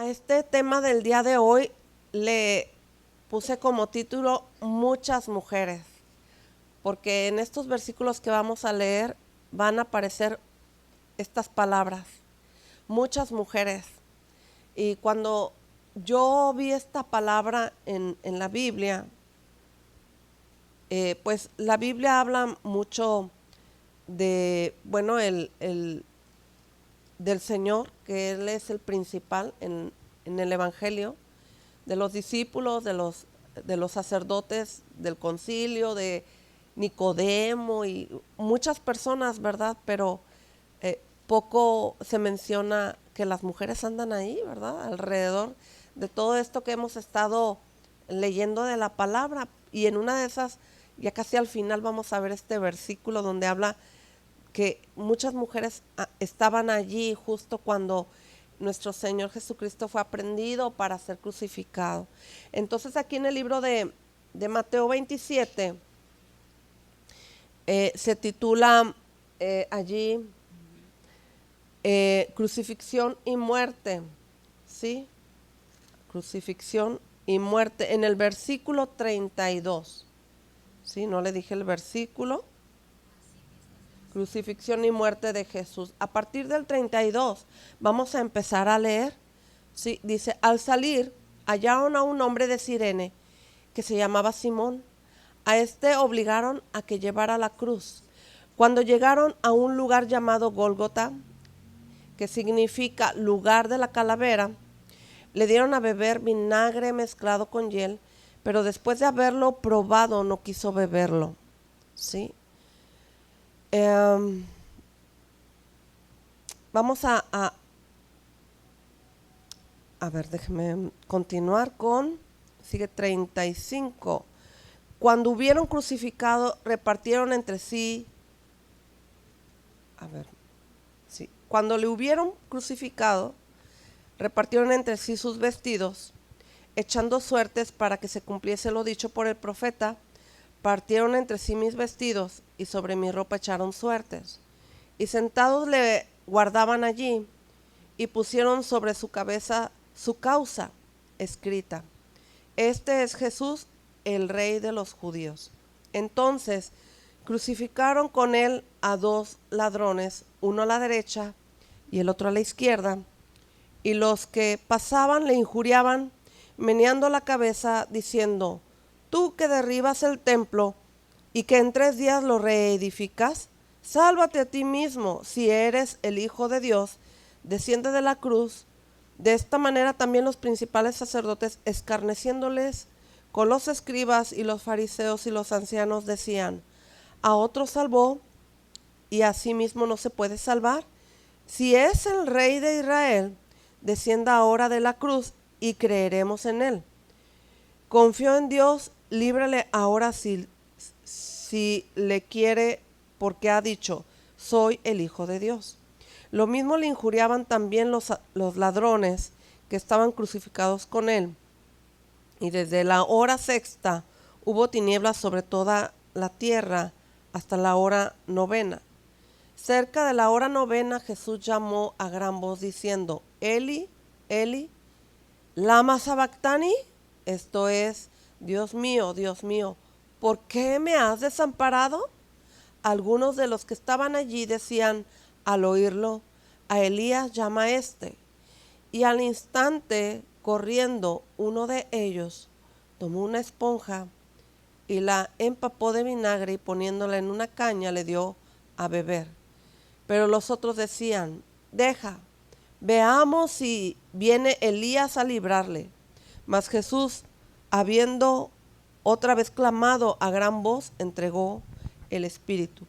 este tema del día de hoy le puse como título Muchas mujeres, porque en estos versículos que vamos a leer van a aparecer estas palabras, muchas mujeres. Y cuando yo vi esta palabra en la Biblia, pues la Biblia habla mucho de, bueno, del Señor, que Él es el principal en el Evangelio, de los discípulos, de los sacerdotes del concilio, de Nicodemo y muchas personas, ¿verdad? Pero poco se menciona que las mujeres andan ahí, ¿verdad? Alrededor de todo esto que hemos estado leyendo de la palabra. Y en una de esas, ya casi al final vamos a ver este versículo donde habla que muchas mujeres estaban allí justo cuando nuestro Señor Jesucristo fue aprendido para ser crucificado. Entonces aquí en el libro de Mateo 27 se titula allí crucifixión y muerte, ¿sí? Crucifixión y muerte en el versículo 32, ¿sí? No le dije el versículo. Crucifixión y muerte de Jesús. A partir del 32 vamos a empezar a leer. Sí, dice, al salir hallaron a un hombre de Cirene que se llamaba Simón. A este obligaron a que llevara la cruz. Cuando llegaron a un lugar llamado Gólgota, que significa lugar de la calavera, le dieron a beber vinagre mezclado con hiel, pero después de haberlo probado no quiso beberlo. ¿Sí? Vamos a ver, déjeme continuar sigue 35. Cuando hubieron crucificado, repartieron entre sí, sí, cuando le hubieron crucificado, repartieron entre sí sus vestidos, echando suertes para que se cumpliese lo dicho por el profeta. Partieron entre sí mis vestidos y sobre mi ropa echaron suertes. Y sentados le guardaban allí y pusieron sobre su cabeza su causa escrita: Este es Jesús, el Rey de los judíos. Entonces crucificaron con él a dos ladrones, uno a la derecha y el otro a la izquierda. Y los que pasaban le injuriaban, meneando la cabeza, diciendo: Tú que derribas el templo y que en 3 días lo reedificas, sálvate a ti mismo. Si eres el Hijo de Dios, desciende de la cruz. De esta manera también los principales sacerdotes, escarneciéndoles con los escribas y los fariseos y los ancianos, decían: a otro salvó y a sí mismo no se puede salvar. Si es el Rey de Israel, descienda ahora de la cruz y creeremos en él. Confió en Dios, líbrale ahora si le quiere, porque ha dicho: soy el Hijo de Dios. Lo mismo le injuriaban también los ladrones que estaban crucificados con él. Y desde la hora sexta hubo tinieblas sobre toda la tierra hasta la hora novena. Cerca de la hora novena Jesús llamó a gran voz diciendo: Eli, Eli, lama sabactani. Esto es: Dios mío, ¿por qué me has desamparado? Algunos de los que estaban allí decían al oírlo: a Elías llama a este. Y al instante, corriendo, uno de ellos tomó una esponja y la empapó de vinagre y poniéndola en una caña le dio a beber. Pero los otros decían: deja, veamos si viene Elías a librarle. Mas Jesús, habiendo otra vez clamado a gran voz, entregó el espíritu.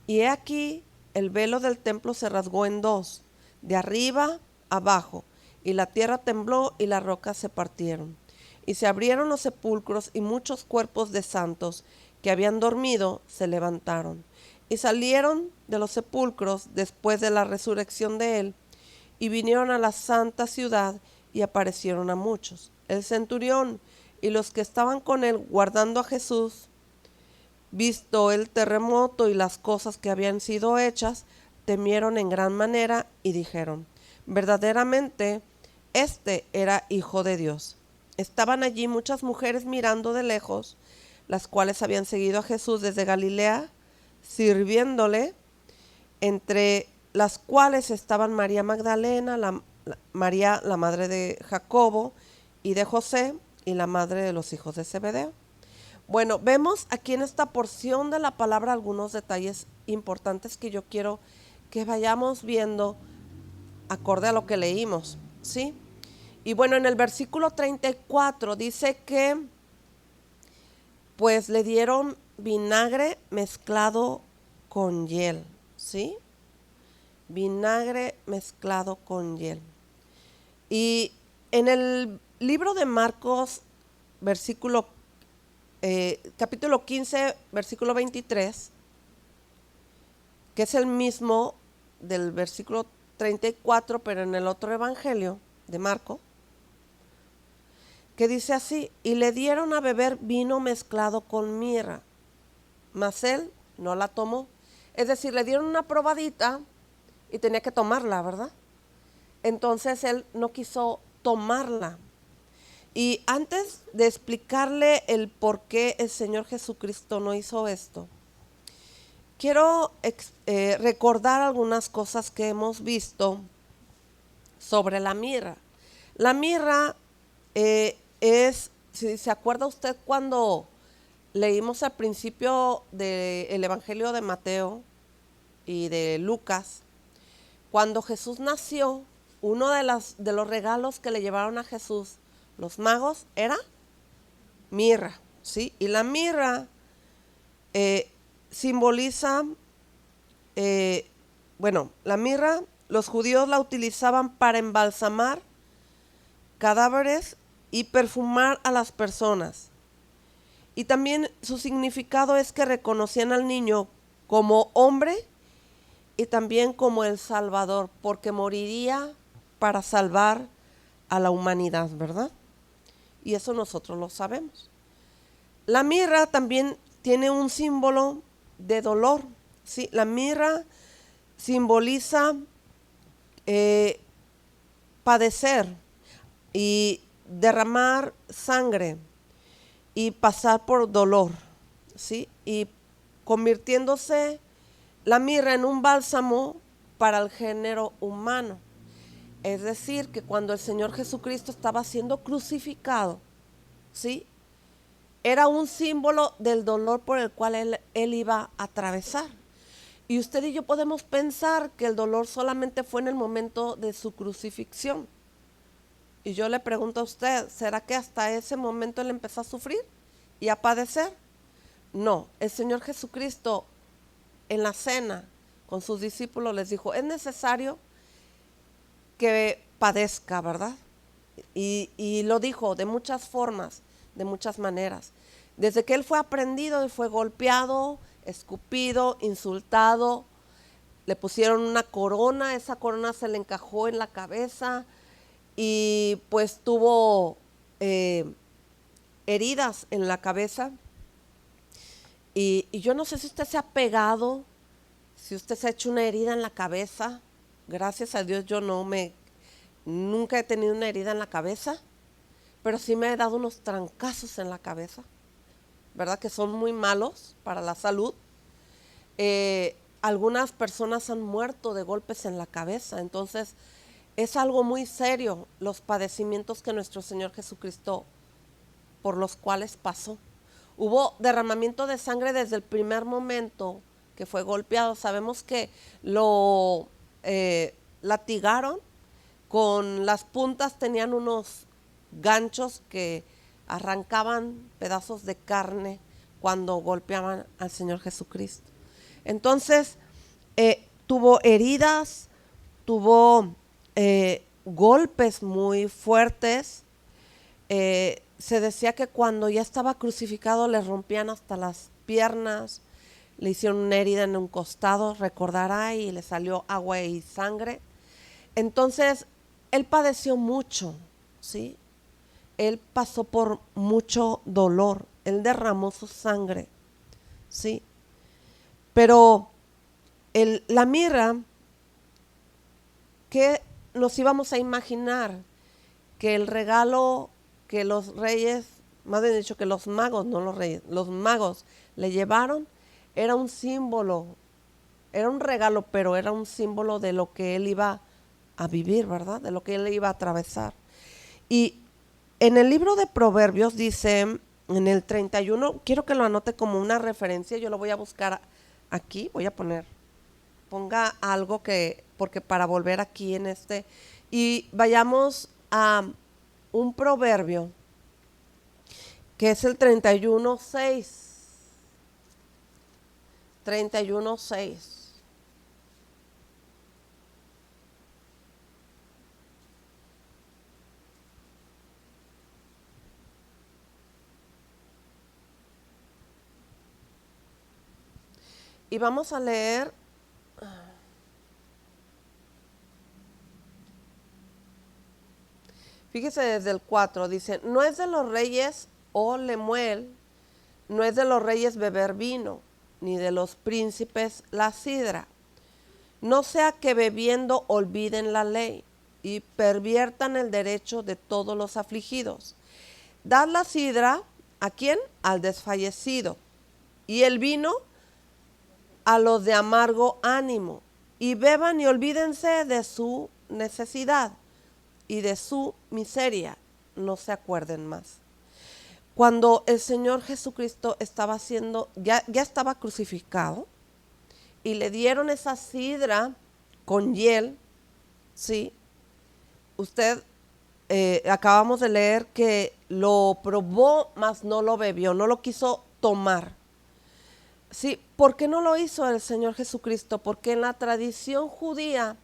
Y he aquí el velo del templo se rasgó en dos, de arriba abajo, y la tierra tembló y las rocas se partieron. Y se abrieron los sepulcros, y muchos cuerpos de santos que habían dormido se levantaron. Y salieron de los sepulcros después de la resurrección de él, y vinieron a la santa ciudad y aparecieron a muchos. El centurión y los que estaban con él guardando a Jesús, visto el terremoto y las cosas que habían sido hechas, temieron en gran manera y dijeron: verdaderamente Este era hijo de Dios. Estaban allí muchas mujeres mirando de lejos, las cuales habían seguido a Jesús desde Galilea, sirviéndole, entre las cuales estaban María Magdalena, María, la madre de Jacobo y de José, y la madre de los hijos de Zebedeo. Bueno, vemos aquí en esta porción de la palabra algunos detalles importantes que yo quiero que vayamos viendo acorde a lo que leímos, ¿sí? Y bueno, en el versículo 34 dice que pues le dieron vinagre mezclado con hiel, ¿sí? Vinagre mezclado con hiel. Y en el libro de Marcos, capítulo 15, versículo 23, que es el mismo del versículo 34, pero en el otro evangelio de Marco, que dice así: y le dieron a beber vino mezclado con mirra, mas él no la tomó. Es decir, le dieron una probadita y tenía que tomarla, ¿verdad? Entonces él no quiso tomarla. Y antes de explicarle el por qué el Señor Jesucristo no hizo esto, quiero recordar algunas cosas que hemos visto sobre la mirra. La mirra es, si se acuerda usted cuando leímos al principio del Evangelio de Mateo y de Lucas, cuando Jesús nació, uno de los regalos que le llevaron a Jesús los magos era mirra, ¿sí? Y la mirra simboliza, la mirra los judíos la utilizaban para embalsamar cadáveres y perfumar a las personas. Y también su significado es que reconocían al niño como hombre y también como el Salvador, porque moriría para salvar a la humanidad, ¿verdad? Y eso nosotros lo sabemos. La mirra también tiene un símbolo de dolor, ¿sí? La mirra simboliza padecer y derramar sangre y pasar por dolor, ¿sí? Y convirtiéndose la mirra en un bálsamo para el género humano. Es decir, que cuando el Señor Jesucristo estaba siendo crucificado, ¿sí?, era un símbolo del dolor por el cual él iba a atravesar. Y usted y yo podemos pensar que el dolor solamente fue en el momento de su crucifixión. Y yo le pregunto a usted, ¿será que hasta ese momento él empezó a sufrir y a padecer? No, el Señor Jesucristo en la cena con sus discípulos les dijo, es necesario que padezca, ¿verdad? Y lo dijo de muchas formas, de muchas maneras. Desde que él fue aprendido y fue golpeado, escupido, insultado, le pusieron una corona, esa corona se le encajó en la cabeza y pues tuvo heridas en la cabeza. Y yo no sé si usted se ha pegado, si usted se ha hecho una herida en la cabeza. Gracias a Dios yo nunca he tenido una herida en la cabeza, pero sí me he dado unos trancazos en la cabeza, ¿verdad? Que son muy malos para la salud. Algunas personas han muerto de golpes en la cabeza, entonces es algo muy serio los padecimientos que nuestro Señor Jesucristo por los cuales pasó. Hubo derramamiento de sangre desde el primer momento que fue golpeado. Sabemos que lo latigaron con las puntas, tenían unos ganchos que arrancaban pedazos de carne cuando golpeaban al Señor Jesucristo. Entonces, tuvo heridas, tuvo golpes muy fuertes. Se decía que cuando ya estaba crucificado le rompían hasta las piernas, le hicieron una herida en un costado, recordará, y le salió agua y sangre. Entonces, él padeció mucho, ¿sí? Él pasó por mucho dolor, él derramó su sangre, ¿sí? Pero la mirra, ¿qué nos íbamos a imaginar? que el regalo que los reyes, más bien dicho que los magos, no los reyes, los magos le llevaron, era un símbolo, era un regalo, pero era un símbolo de lo que él iba a vivir, ¿verdad? De lo que él iba a atravesar. Y en el libro de Proverbios dice, en el 31, quiero que lo anote como una referencia, yo lo voy a buscar aquí, voy a ponga algo que, porque para volver aquí en este, y vayamos a un proverbio que es el 31:6. 31:6. Y vamos a leer fíjese desde el 4, dice, no es de los reyes, oh Lemuel, no es de los reyes beber vino, ni de los príncipes la sidra. No sea que bebiendo olviden la ley y perviertan el derecho de todos los afligidos. Dad la sidra, ¿a quién? Al desfallecido, y el vino a los de amargo ánimo, y beban y olvídense de su necesidad y de su miseria, no se acuerden más. Cuando el Señor Jesucristo estaba siendo, ya estaba crucificado, y le dieron esa sidra con hiel, ¿sí? Usted, acabamos de leer que lo probó, mas no lo bebió, no lo quiso tomar. Sí, ¿por qué no lo hizo el Señor Jesucristo? Porque en la tradición judía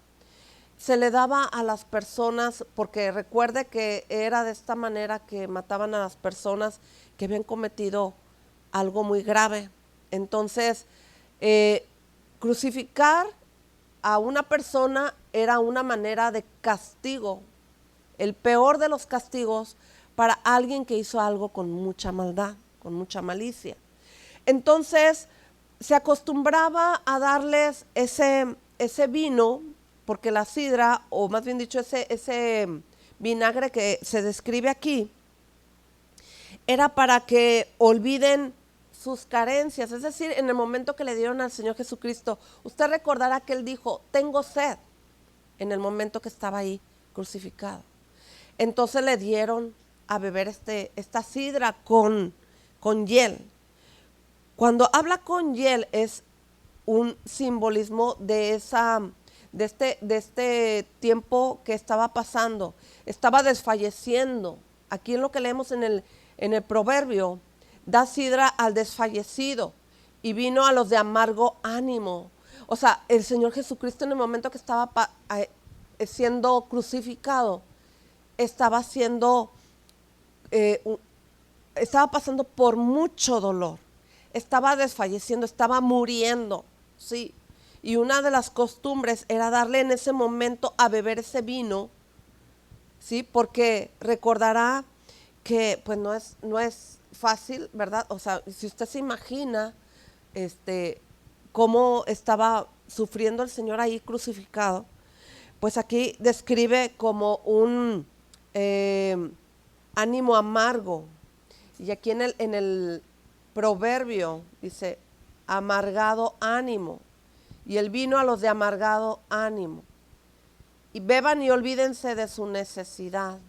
se le daba a las personas, porque recuerde que era de esta manera que mataban a las personas que habían cometido algo muy grave. Entonces, crucificar a una persona era una manera de castigo, el peor de los castigos para alguien que hizo algo con mucha maldad, con mucha malicia. Entonces, se acostumbraba a darles ese vino, porque la sidra, o más bien dicho, ese vinagre que se describe aquí, era para que olviden sus carencias. Es decir, en el momento que le dieron al Señor Jesucristo, usted recordará que Él dijo, tengo sed, en el momento que estaba ahí crucificado. Entonces le dieron a beber esta sidra con hiel. Cuando habla con hiel es un simbolismo de este tiempo que estaba pasando, estaba desfalleciendo. Aquí en lo que leemos en el proverbio, da sidra al desfallecido y vino a los de amargo ánimo. O sea, el Señor Jesucristo en el momento que estaba siendo crucificado, estaba estaba pasando por mucho dolor. Estaba desfalleciendo, estaba muriendo, sí. Y una de las costumbres era darle en ese momento a beber ese vino, sí, porque recordará que pues no es fácil, ¿verdad? O sea, si usted se imagina cómo estaba sufriendo el Señor ahí crucificado, pues aquí describe como un ánimo amargo. Y aquí en el proverbio dice, amargado ánimo, y el vino a los de amargado ánimo. Y beban y olvídense de su necesidad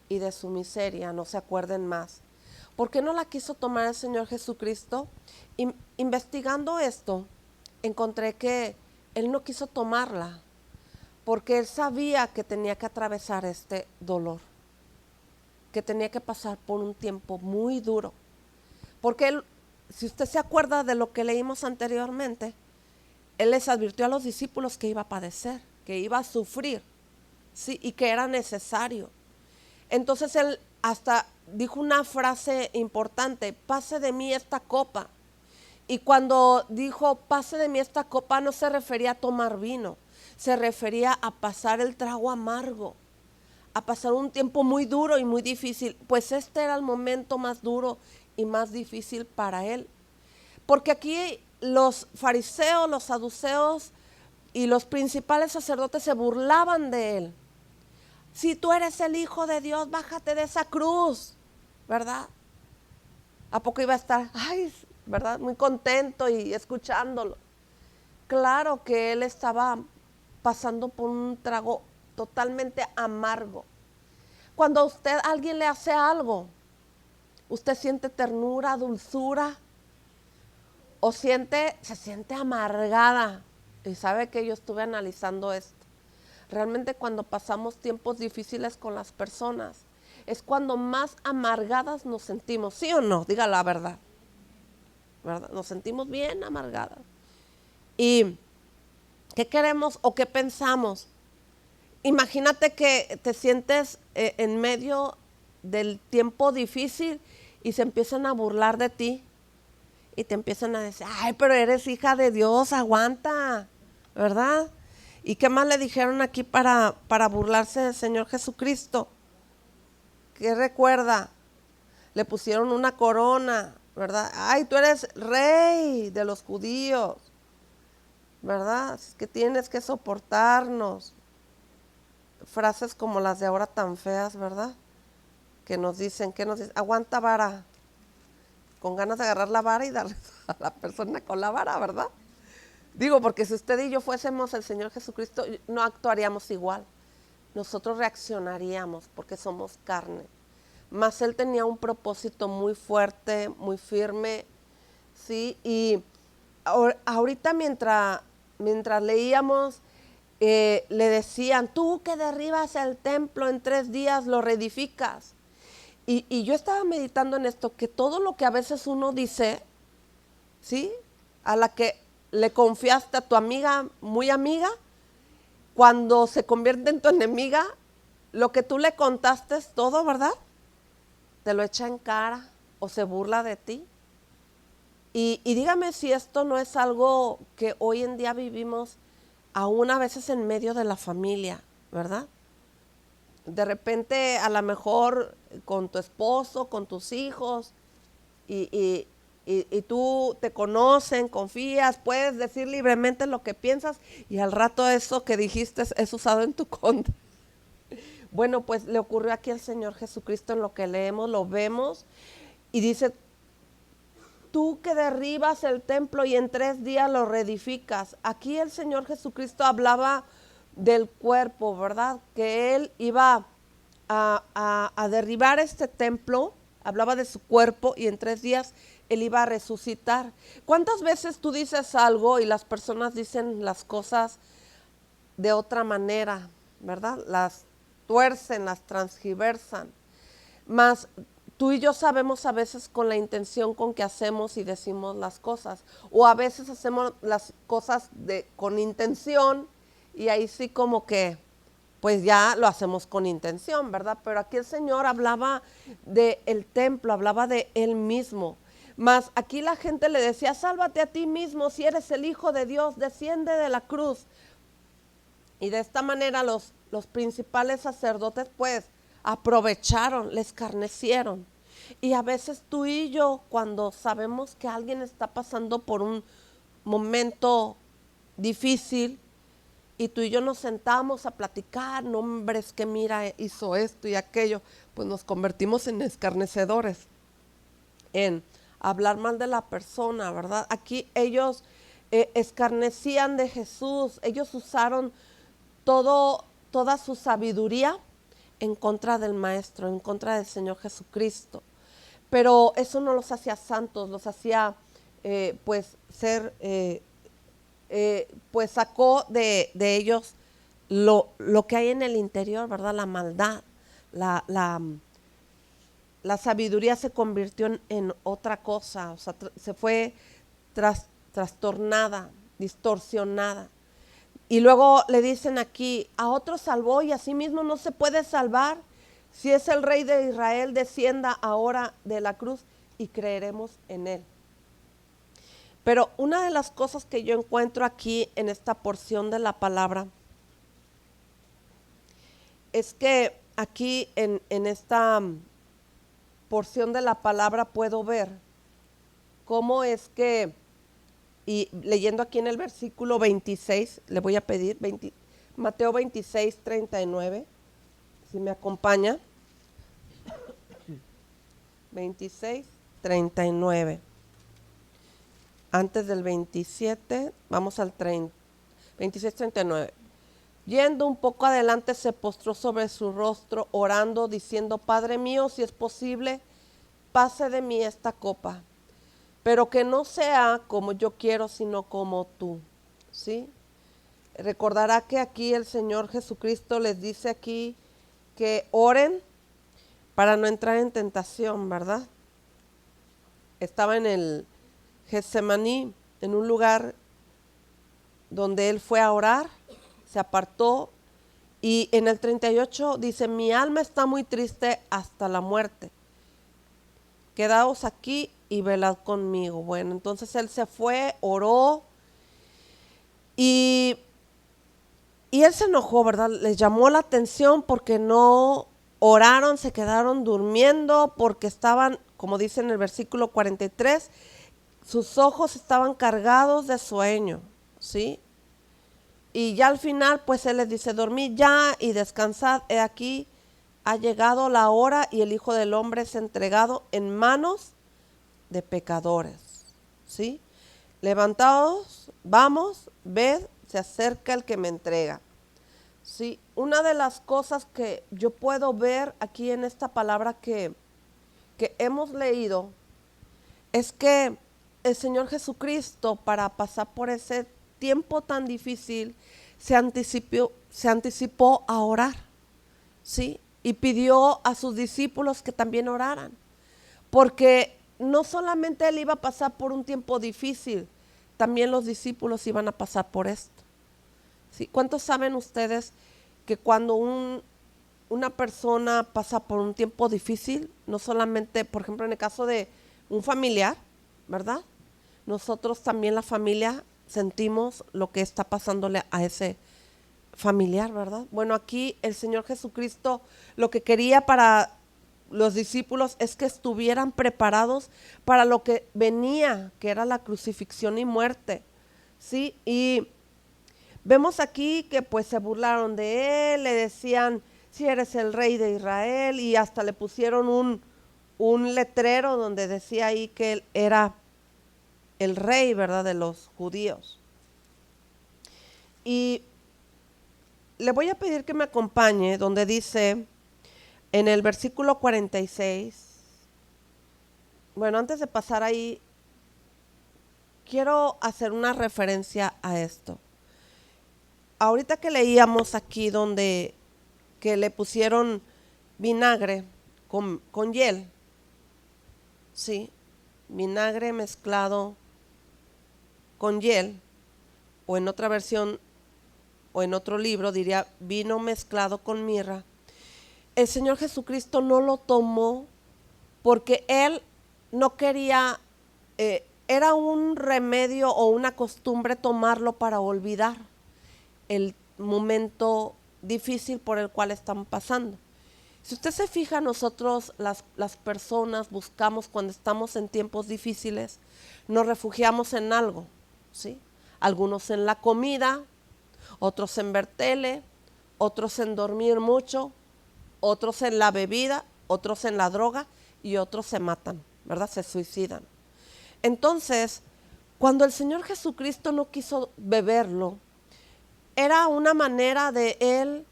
y de su miseria, no se acuerden más. ¿Por qué no la quiso tomar el Señor Jesucristo? Investigando esto, encontré que Él no quiso tomarla, porque Él sabía que tenía que atravesar este dolor, que tenía que pasar por un tiempo muy duro. Porque Él, si usted se acuerda de lo que leímos anteriormente, Él les advirtió a los discípulos que iba a padecer, que iba a sufrir, ¿sí? Y que era necesario. Entonces Él hasta dijo una frase importante, pase de mí esta copa. Y cuando dijo pase de mí esta copa, no se refería a tomar vino, se refería a pasar el trago amargo, a pasar un tiempo muy duro y muy difícil, pues este era el momento más duro y más difícil para Él. Porque aquí los fariseos, los saduceos y los principales sacerdotes se burlaban de Él si tú eres el Hijo de Dios, bájate de esa cruz, ¿verdad? ¿A poco iba a estar, ay, verdad, muy contento y escuchándolo? Claro que él estaba pasando por un trago totalmente amargo. Cuando a alguien le hace algo, ¿usted siente ternura, dulzura? ¿O se siente amargada? Y sabe que yo estuve analizando esto. Realmente cuando pasamos tiempos difíciles con las personas, es cuando más amargadas nos sentimos, ¿sí o no? Diga la verdad, ¿verdad? Nos sentimos bien amargadas. ¿Y qué queremos o qué pensamos? Imagínate que te sientes en medio del tiempo difícil y se empiezan a burlar de ti y te empiezan a decir, ay, pero eres hija de Dios, aguanta, ¿verdad? ¿Y qué más le dijeron aquí para burlarse del Señor Jesucristo? ¿Qué recuerda? Le pusieron una corona, ¿verdad? Ay, tú eres rey de los judíos, ¿verdad? Es que tienes que soportarnos. Frases como las de ahora tan feas, ¿verdad? Que nos dicen, aguanta vara, con ganas de agarrar la vara y darle a la persona con la vara, ¿verdad? Digo, porque si usted y yo fuésemos el Señor Jesucristo, no actuaríamos igual. Nosotros reaccionaríamos porque somos carne. Mas Él tenía un propósito muy fuerte, muy firme, ¿sí? Y ahorita mientras leíamos, le decían, tú que derribas el templo en 3 días lo reedificas. Y yo estaba meditando en esto, que todo lo que a veces uno dice, ¿sí? A la que le confiaste a tu amiga, muy amiga, cuando se convierte en tu enemiga, lo que tú le contaste es todo, ¿verdad? Te lo echa en cara o se burla de ti. Y dígame si esto no es algo que hoy en día vivimos aún a veces en medio de la familia, ¿verdad? De repente a lo mejor con tu esposo, con tus hijos, y tú te conocen, confías, puedes decir libremente lo que piensas y al rato eso que dijiste es usado en tu contra. Bueno, pues le ocurrió aquí al Señor Jesucristo en lo que leemos, lo vemos y dice, tú que derribas el templo y en 3 días lo reedificas. Aquí el Señor Jesucristo hablaba del cuerpo, ¿verdad? Que Él iba a derribar este templo, hablaba de su cuerpo y en 3 días Él iba a resucitar. ¿Cuántas veces tú dices algo y las personas dicen las cosas de otra manera, ¿verdad? Las tuercen, las transgiversan. Mas tú y yo sabemos a veces con la intención con que hacemos y decimos las cosas. O a veces hacemos las cosas con intención y ahí sí como que pues ya lo hacemos con intención, ¿verdad? Pero aquí el Señor hablaba del templo, hablaba de Él mismo. Mas aquí la gente le decía, sálvate a ti mismo si eres el Hijo de Dios, desciende de la cruz. Y de esta manera los principales sacerdotes pues aprovecharon, les escarnecieron. Y a veces tú y yo, cuando sabemos que alguien está pasando por un momento difícil y tú y yo nos sentamos a platicar, no, hombre, es que mira, hizo esto y aquello, pues nos convertimos en escarnecedores, en hablar mal de la persona, ¿verdad? Aquí ellos escarnecían de Jesús, ellos usaron toda su sabiduría en contra del Maestro, en contra del Señor Jesucristo. Pero eso no los hacía santos, los hacía pues ser, pues sacó de ellos lo que hay en el interior, ¿verdad? La maldad, la sabiduría se convirtió en otra cosa, o sea, se fue trastornada, distorsionada. Y luego le dicen aquí, a otros salvó y a sí mismo no se puede salvar. Si es el Rey de Israel, descienda ahora de la cruz y creeremos en Él. Pero una de las cosas que yo encuentro aquí en esta porción de la palabra es que aquí en esta porción de la palabra puedo ver cómo es que, y leyendo aquí en el versículo 26, le voy a pedir, Mateo 26, 39, Si me acompaña, 26:39. Antes del 27, vamos al 30, 26:39. Yendo un poco adelante, se postró sobre su rostro, orando, diciendo: Padre mío, si es posible, pase de mí esta copa, pero que no sea como yo quiero, sino como tú. ¿Sí? Recordará que aquí el Señor Jesucristo les dice aquí que oren para no entrar en tentación, ¿verdad? Estaba en el Getsemaní, en un lugar donde él fue a orar, se apartó, y en el 38 dice: mi alma está muy triste hasta la muerte, quedaos aquí y velad conmigo. Bueno, entonces él se fue, oró, y él se enojó, ¿verdad? Les llamó la atención porque no oraron, se quedaron durmiendo, porque estaban, como dice en el versículo 43, sus ojos estaban cargados de sueño, ¿sí? Y ya al final, pues él les dice: dormid ya y descansad, he aquí, ha llegado la hora y el Hijo del Hombre es entregado en manos de pecadores, ¿sí? Levantaos, vamos, ved, se acerca el que me entrega. Sí, una de las cosas que yo puedo ver aquí en esta palabra que hemos leído es que el Señor Jesucristo, para pasar por ese tiempo tan difícil, se anticipó a orar, ¿sí? Y pidió a sus discípulos que también oraran, porque no solamente él iba a pasar por un tiempo difícil, también los discípulos iban a pasar por esto. ¿Sí? ¿Cuántos saben ustedes que cuando una persona pasa por un tiempo difícil, no solamente, por ejemplo, en el caso de un familiar, ¿verdad? Nosotros también, la familia, sentimos lo que está pasándole a ese familiar, ¿verdad? Bueno, aquí el Señor Jesucristo lo que quería para los discípulos es que estuvieran preparados para lo que venía, que era la crucifixión y muerte, ¿sí? Y vemos aquí que pues se burlaron de él, le decían: si eres el rey de Israel, y hasta le pusieron un letrero donde decía ahí que él era el rey, ¿verdad?, de los judíos. Y le voy a pedir que me acompañe donde dice en el versículo 46. Bueno, antes de pasar ahí, quiero hacer una referencia a esto. Ahorita que leíamos aquí donde que le pusieron vinagre con hiel, ¿sí? Vinagre mezclado con hiel, o en otra versión o en otro libro diría vino mezclado con mirra. El Señor Jesucristo no lo tomó porque él no quería, era un remedio o una costumbre tomarlo para olvidar el momento difícil por el cual están pasando. Si usted se fija, nosotros las personas buscamos, cuando estamos en tiempos difíciles, nos refugiamos en algo, ¿sí? Algunos en la comida, otros en ver tele, otros en dormir mucho, otros en la bebida, otros en la droga, y otros se matan, ¿verdad? Se suicidan. Entonces, cuando el Señor Jesucristo no quiso beberlo, era una manera de él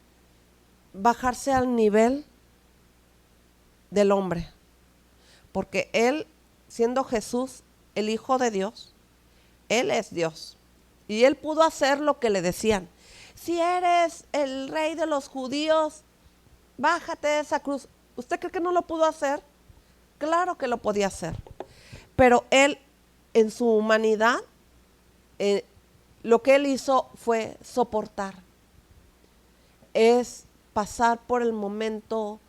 bajarse al nivel del hombre, porque él, siendo Jesús, el Hijo de Dios, él es Dios, y él pudo hacer lo que le decían: si eres el rey de los judíos, bájate de esa cruz. ¿Usted cree que no lo pudo hacer? Claro que lo podía hacer, pero él, en su humanidad, lo que él hizo fue soportar, es pasar por el momento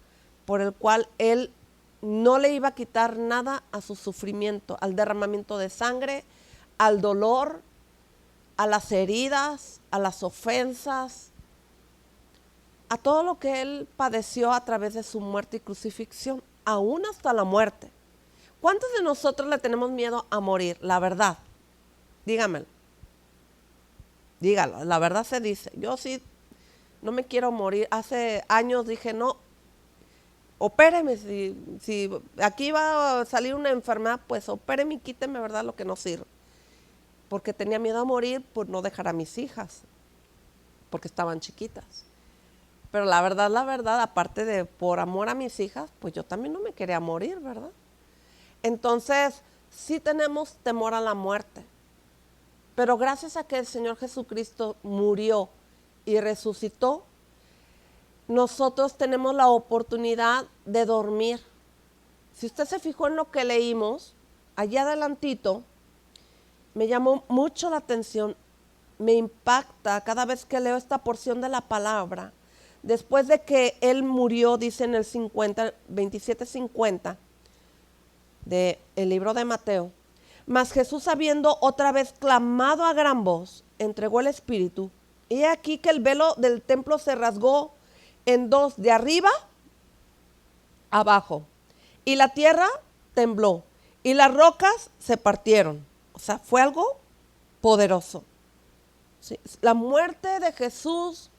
por el cual él no le iba a quitar nada a su sufrimiento, al derramamiento de sangre, al dolor, a las heridas, a las ofensas, a todo lo que él padeció a través de su muerte y crucifixión, aún hasta la muerte. ¿Cuántos de nosotros le tenemos miedo a morir? La verdad, dígamelo. Dígalo, la verdad se dice. Yo sí no me quiero morir. Hace años dije, no, opéreme, si aquí va a salir una enfermedad, pues opéreme y quíteme, ¿verdad?, lo que no sirve. Porque tenía miedo a morir por no dejar a mis hijas, porque estaban chiquitas. Pero la verdad, aparte de por amor a mis hijas, pues yo también no me quería morir, ¿verdad? Entonces, sí tenemos temor a la muerte. Pero gracias a que el Señor Jesucristo murió y resucitó, nosotros tenemos la oportunidad de dormir. Si usted se fijó en lo que leímos, allá adelantito, me llamó mucho la atención, me impacta cada vez que leo esta porción de la palabra. Después de que Él murió, dice en el 27:50 del libro de Mateo, mas Jesús, habiendo otra vez clamado a gran voz, entregó el Espíritu. Y aquí que el velo del templo se rasgó en dos, de arriba abajo, y la tierra tembló, y las rocas se partieron. O sea, fue algo poderoso. ¿Sí? La muerte de Jesús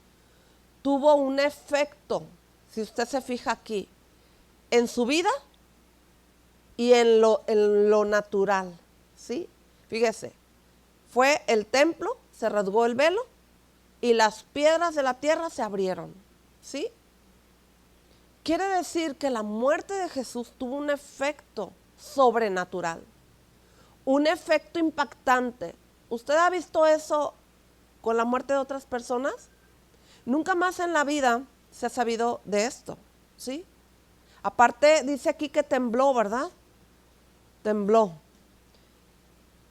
tuvo un efecto, si usted se fija aquí, en su vida y en lo natural. ¿Sí? Fíjese, fue el templo, se rasgó el velo y las piedras de la tierra se abrieron. ¿Sí? Quiere decir que la muerte de Jesús tuvo un efecto sobrenatural, un efecto impactante. ¿Usted ha visto eso con la muerte de otras personas? Nunca más en la vida se ha sabido de esto, ¿sí? Aparte dice aquí que tembló, ¿verdad? Tembló.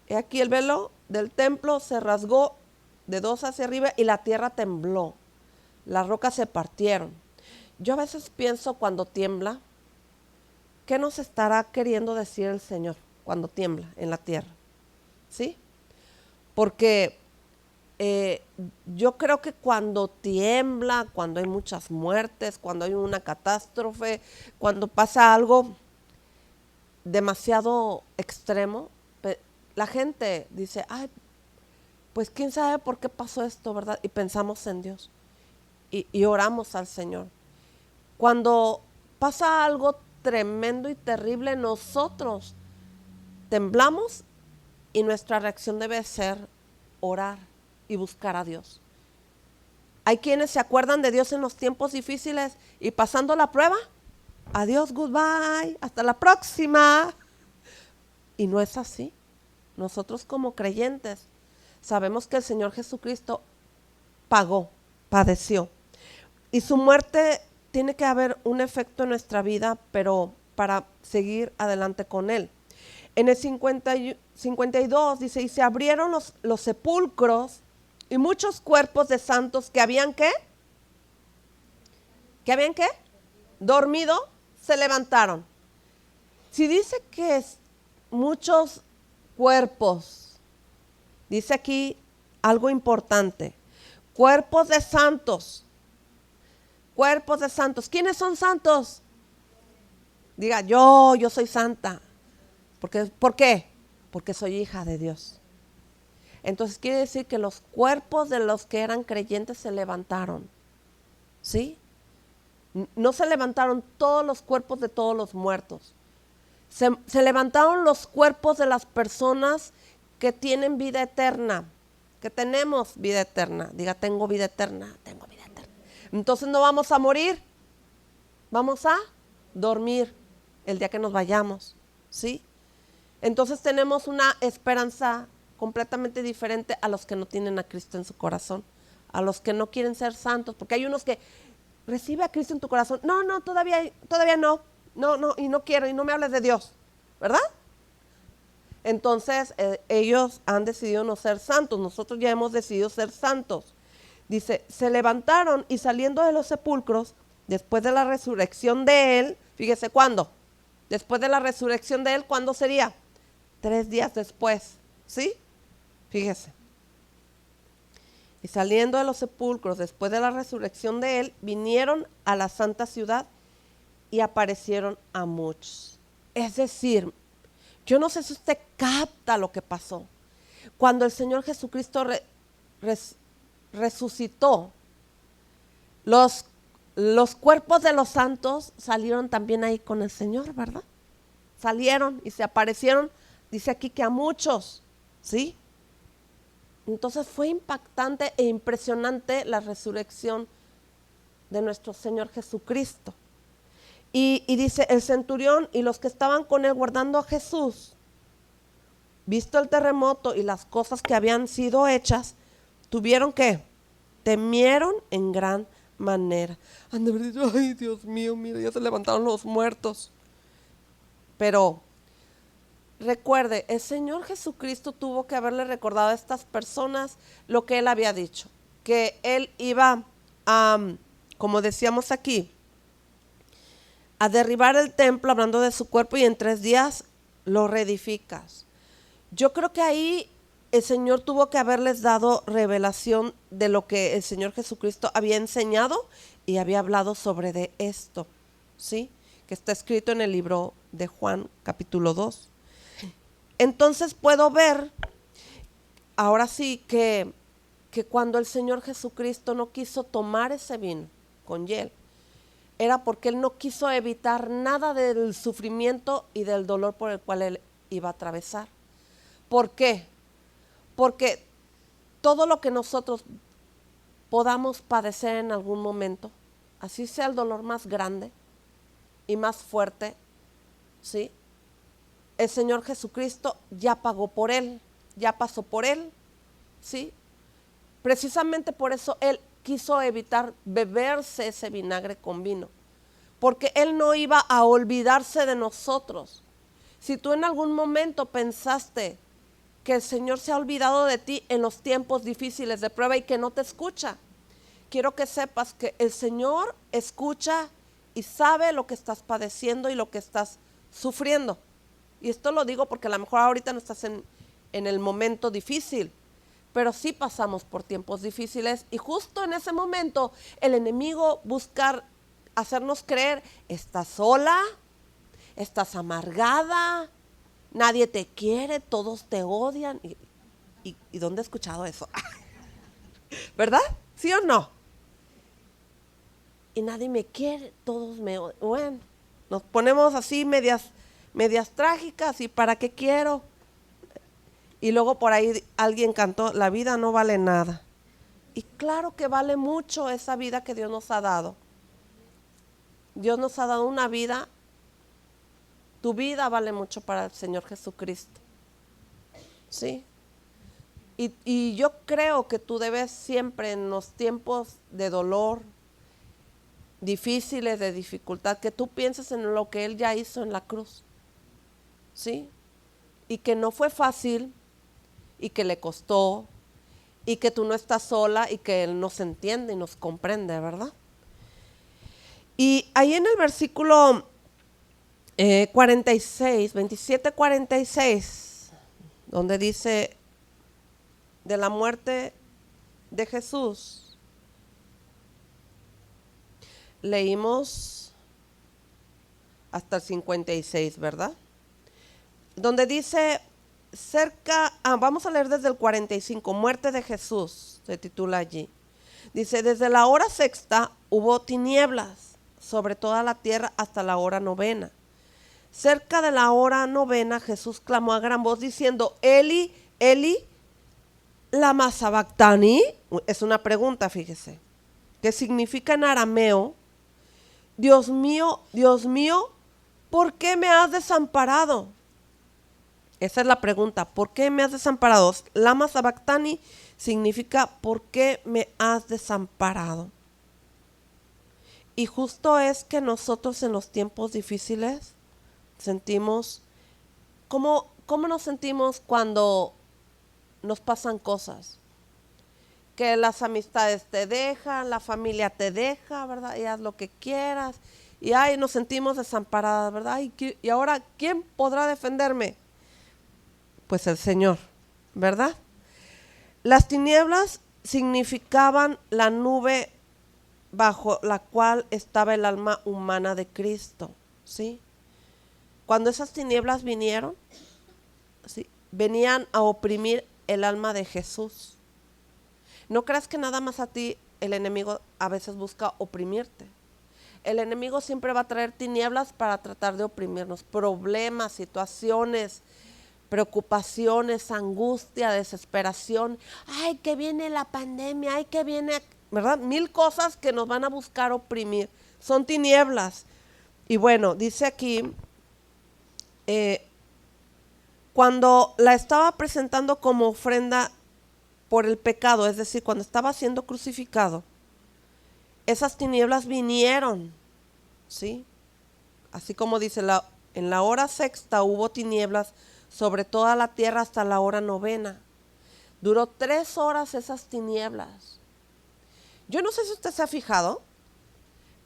Y aquí el velo del templo se rasgó de dos hacia arriba y la tierra tembló. Las rocas se partieron. Yo a veces pienso cuando tiembla, ¿qué nos estará queriendo decir el Señor cuando tiembla en la tierra? ¿Sí? Porque yo creo que cuando tiembla, cuando hay muchas muertes, cuando hay una catástrofe, cuando pasa algo demasiado extremo, la gente dice, ay, pues quién sabe por qué pasó esto, ¿verdad? Y pensamos en Dios y oramos al Señor. Cuando pasa algo tremendo y terrible, nosotros temblamos y nuestra reacción debe ser orar y buscar a Dios. Hay quienes se acuerdan de Dios en los tiempos difíciles y pasando la prueba, adiós, goodbye, hasta la próxima. Y no es así. Nosotros como creyentes sabemos que el Señor Jesucristo pagó, padeció. Y su muerte tiene que haber un efecto en nuestra vida, pero para seguir adelante con Él. En el 52 dice, y se abrieron los sepulcros y muchos cuerpos de santos que habían ¿qué? ¿Que habían qué? Dormido, se levantaron. Si dice que muchos cuerpos, dice aquí algo importante, cuerpos de santos. Cuerpos de santos. ¿Quiénes son santos? Diga, yo soy santa. ¿Por qué? Porque soy hija de Dios. Entonces quiere decir que los cuerpos de los que eran creyentes se levantaron. ¿Sí? No se levantaron todos los cuerpos de todos los muertos. Se levantaron los cuerpos de las personas que tienen vida eterna, que tenemos vida eterna. Diga, tengo vida eterna, tengo vida eterna. Entonces no vamos a morir, vamos a dormir el día que nos vayamos, ¿sí? Entonces tenemos una esperanza completamente diferente a los que no tienen a Cristo en su corazón, a los que no quieren ser santos, porque hay unos que recibe a Cristo en tu corazón, no, todavía no, y no quiero, y no me hables de Dios, ¿verdad? Entonces ellos han decidido no ser santos, nosotros ya hemos decidido ser santos. Dice, se levantaron y saliendo de los sepulcros, después de la resurrección de Él, fíjese cuándo, después de la resurrección de Él, ¿cuándo sería? 3 días después, ¿sí? Fíjese. Y saliendo de los sepulcros, después de la resurrección de Él, vinieron a la santa ciudad y aparecieron a muchos. Es decir, yo no sé si usted capta lo que pasó. Cuando el Señor Jesucristo resucitó, Los, los cuerpos de los santos salieron también ahí con el Señor, ¿verdad? Salieron y se aparecieron, dice aquí que a muchos, ¿sí? Entonces fue impactante e impresionante la resurrección de nuestro Señor Jesucristo. Y dice, el centurión y los que estaban con él guardando a Jesús, visto el terremoto y las cosas que habían sido hechas, tuvieron que temieron en gran manera. Han de haber dicho, ay Dios mío, mira, ya se levantaron los muertos. Pero recuerde, el Señor Jesucristo tuvo que haberle recordado a estas personas lo que Él había dicho, que Él iba a, como decíamos aquí, a derribar el templo, hablando de su cuerpo, y en 3 días lo reedificas. Yo creo que ahí el Señor tuvo que haberles dado revelación de lo que el Señor Jesucristo había enseñado y había hablado sobre de esto, ¿sí? Que está escrito en el libro de Juan, capítulo 2. Entonces puedo ver, ahora sí, que cuando el Señor Jesucristo no quiso tomar ese vino con hiel, era porque Él no quiso evitar nada del sufrimiento y del dolor por el cual Él iba a atravesar. ¿Por qué? Porque todo lo que nosotros podamos padecer en algún momento, así sea el dolor más grande y más fuerte, ¿sí? El Señor Jesucristo ya pagó por él, ya pasó por él, ¿sí? Precisamente por eso Él quiso evitar beberse ese vinagre con vino, porque Él no iba a olvidarse de nosotros. Si tú en algún momento pensaste que el Señor se ha olvidado de ti en los tiempos difíciles de prueba y que no te escucha, quiero que sepas que el Señor escucha y sabe lo que estás padeciendo y lo que estás sufriendo. Y esto lo digo porque a lo mejor ahorita no estás en el momento difícil, pero sí pasamos por tiempos difíciles y justo en ese momento el enemigo busca hacernos creer, estás sola, estás amargada, nadie te quiere, todos te odian. ¿Y dónde he escuchado eso? ¿Verdad? ¿Sí o no? Y nadie me quiere, todos me odian. Bueno, nos ponemos así medias trágicas, ¿y para qué quiero? Y luego por ahí alguien cantó, la vida no vale nada. Y claro que vale mucho esa vida que Dios nos ha dado. Dios nos ha dado una vida, tu vida vale mucho para el Señor Jesucristo. ¿Sí? Y yo creo que tú debes siempre en los tiempos de dolor, difíciles, de dificultad, que tú pienses en lo que Él ya hizo en la cruz. ¿Sí? Y que no fue fácil, y que le costó, y que tú no estás sola, y que Él nos entiende y nos comprende, ¿verdad? Y ahí en el versículo 46, 27-46, donde dice de la muerte de Jesús, leímos hasta el 56, ¿verdad? Donde dice vamos a leer desde el 45, muerte de Jesús, se titula allí. Dice, desde la hora sexta hubo tinieblas sobre toda la tierra hasta la hora novena. Cerca de la hora novena Jesús clamó a gran voz diciendo, Eli, Eli, lama sabactani. Es una pregunta, fíjese, que significa en arameo, Dios mío, ¿por qué me has desamparado? Esa es la pregunta, ¿por qué me has desamparado? Lama sabactani significa ¿por qué me has desamparado? Y justo es que nosotros en los tiempos difíciles sentimos, ¿cómo nos sentimos cuando nos pasan cosas? Que las amistades te dejan, la familia te deja, ¿verdad? Y haz lo que quieras. Y ay, nos sentimos desamparadas, ¿verdad? Y ahora, ¿quién podrá defenderme? Pues el Señor, ¿verdad? Las tinieblas significaban la nube bajo la cual estaba el alma humana de Cristo, ¿sí? Cuando esas tinieblas vinieron, ¿sí?, venían a oprimir el alma de Jesús. No creas que nada más a ti el enemigo a veces busca oprimirte. El enemigo siempre va a traer tinieblas para tratar de oprimirnos, problemas, situaciones, preocupaciones, angustia, desesperación. Ay, que viene la pandemia, ay, que viene, ¿verdad? Mil cosas que nos van a buscar oprimir. Son tinieblas. Y bueno, dice aquí, cuando la estaba presentando como ofrenda por el pecado, es decir, cuando estaba siendo crucificado, esas tinieblas vinieron, ¿sí? Así como dice, en la hora sexta hubo tinieblas sobre toda la tierra hasta la hora novena. Duró 3 horas esas tinieblas. Yo no sé si usted se ha fijado,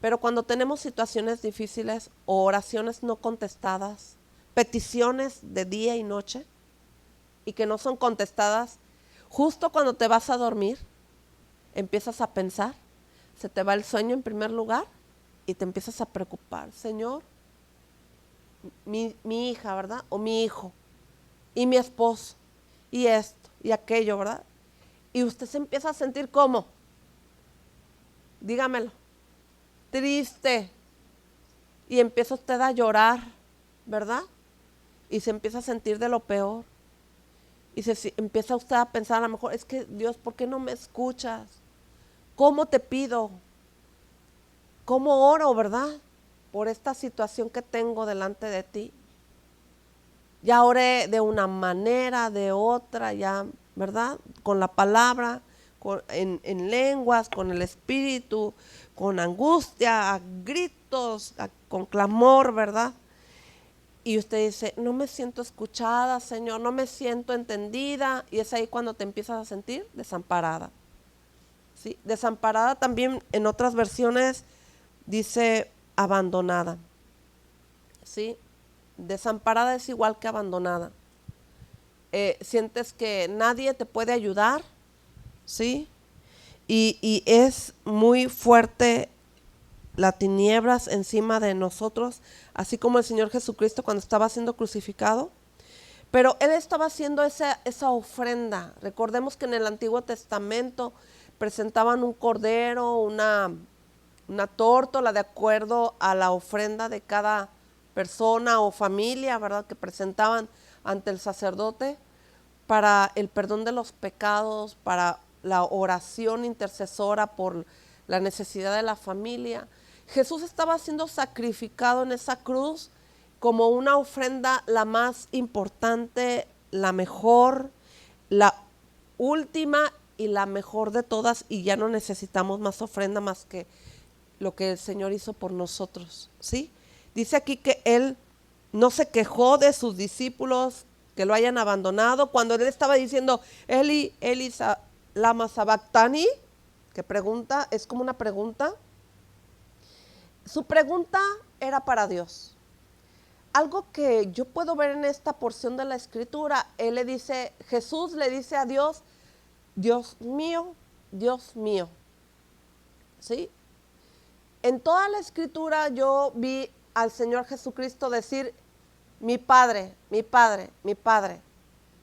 pero cuando tenemos situaciones difíciles o oraciones no contestadas, peticiones de día y noche y que no son contestadas, justo cuando te vas a dormir, empiezas a pensar, se te va el sueño en primer lugar y te empiezas a preocupar. Señor, mi hija, ¿verdad? O mi hijo, y mi esposo, y esto, y aquello, ¿verdad? Y usted se empieza a sentir como, dígamelo, triste, y empieza usted a llorar, ¿verdad? Y se empieza a sentir de lo peor. Y empieza usted a pensar, a lo mejor, es que Dios, ¿por qué no me escuchas? ¿Cómo te pido? ¿Cómo oro, verdad? Por esta situación que tengo delante de ti. Ya oré de una manera, de otra, ya, ¿verdad? Con la palabra, en lenguas, con el espíritu, con angustia, a gritos, con clamor, ¿verdad? Y usted dice, no me siento escuchada, Señor, no me siento entendida. Y es ahí cuando te empiezas a sentir desamparada. ¿Sí? Desamparada también en otras versiones dice abandonada. ¿Sí? Desamparada es igual que abandonada. Sientes que nadie te puede ayudar, ¿sí? Y es muy fuerte las tinieblas encima de nosotros, así como el Señor Jesucristo cuando estaba siendo crucificado. Pero Él estaba haciendo esa ofrenda. Recordemos que en el Antiguo Testamento presentaban un cordero, una tórtola de acuerdo a la ofrenda de cada persona o familia, ¿verdad? Que presentaban ante el sacerdote para el perdón de los pecados, para la oración intercesora por la necesidad de la familia. Jesús estaba siendo sacrificado en esa cruz como una ofrenda la más importante, la mejor, la última y la mejor de todas, y ya no necesitamos más ofrenda más que lo que el Señor hizo por nosotros, ¿sí? Dice aquí que Él no se quejó de sus discípulos que lo hayan abandonado cuando Él estaba diciendo, Eli, Eli, lama sabactani, que pregunta, es como una pregunta. Su pregunta era para Dios. Algo que yo puedo ver en esta porción de la escritura, Él le dice, Jesús le dice a Dios, Dios mío, ¿sí? En toda la escritura yo vi al Señor Jesucristo decir, mi Padre, mi Padre, mi Padre.